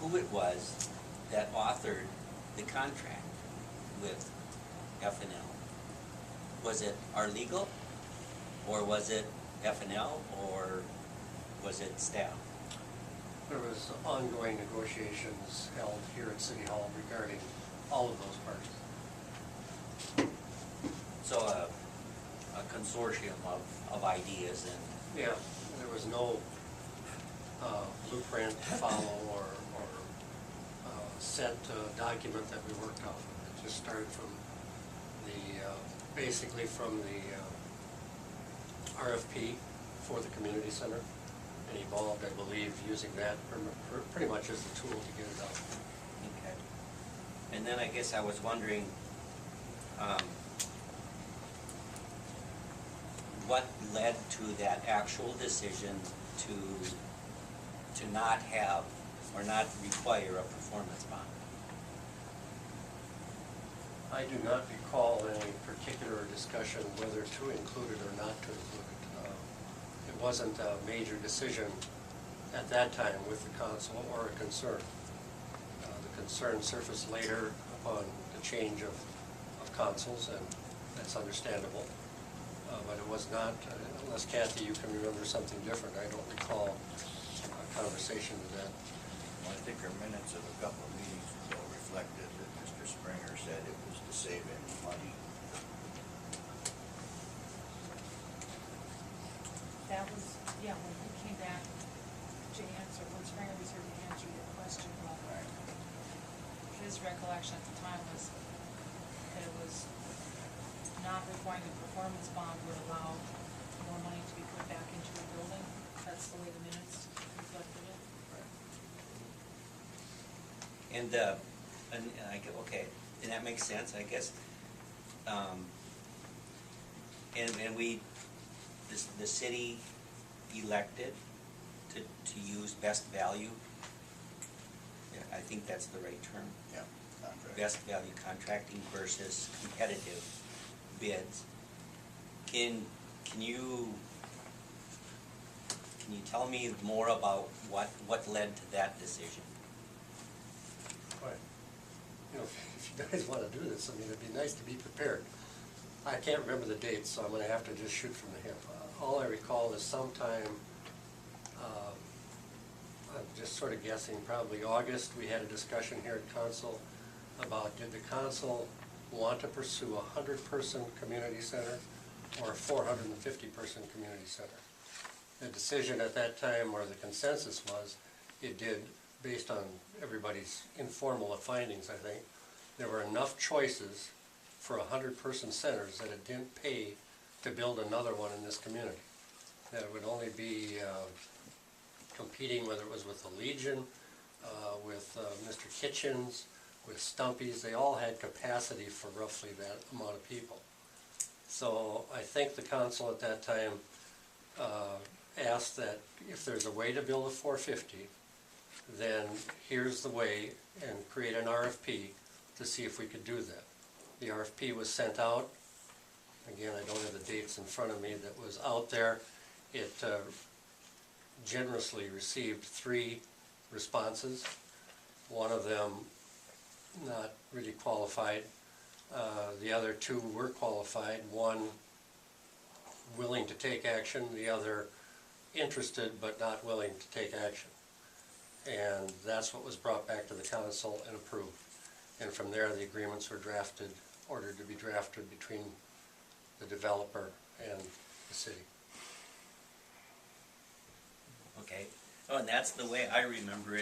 who it was that authored the contract with F&L. Was it our legal, or was it F&L, or was it staff? There was ongoing negotiations held here at City Hall regarding all of those parties. So a consortium of ideas, and Yeah, there was no blueprint to follow or set document that we worked off of. It just started from the, basically from the RFP for the community center, and evolved, I believe, using that pretty much as the tool to get it out. okay. And then I guess I was wondering, what led to that actual decision to not have or not require a performance bond? I do not recall any particular discussion whether to include it or not to include it. It wasn't a major decision at that time with the council or a concern. The concern surfaced later upon the change of councils, and that's understandable. But it was not, unless Kathy, you can remember something different. I don't recall a conversation to that. Well, I think our minutes of a couple of meetings ago reflected that Mr. Springer said it was to save any money. That was, yeah, when he came back to answer, when Springer was here to answer your question, about his recollection at the time was that it was not requiring a performance bond would allow more money to be put back into the building. That's the way the minutes reflected it. And I get, okay, and that makes sense, I guess. And we, the city elected to use best value. Yeah, I think that's the right term. Yeah, contract. Best value contracting versus competitive bids. Can you tell me more about what led to that decision? Right. You know, if you guys want to do this, I mean, it'd be nice to be prepared. I can't remember the dates, so I'm going to have to just shoot from the hip. All I recall is sometime, I'm just sort of guessing, probably August, we had a discussion here at council about, did the council want to pursue a 100-person community center or a 450-person community center? The decision at that time, or the consensus was, it did, based on everybody's informal findings, I think, there were enough choices for 100-person centers that it didn't pay to build another one in this community. That it would only be competing, whether it was with the Legion, with Mr. Kitchens, with Stumpy's. They all had capacity for roughly that amount of people. So I think the council at that time asked that if there's a way to build a 450, then here's the way, and create an RFP to see if we could do that. The RFP was sent out. Again, I don't have the dates in front of me. That was out there. It generously received 3 responses. One of them not really qualified. The other 2 were qualified. One willing to take action, the other interested but not willing to take action. And that's what was brought back to the council and approved. And from there, the agreements were drafted, ordered to be drafted between the developer and the city. Okay. Oh, and that's the way I remember it.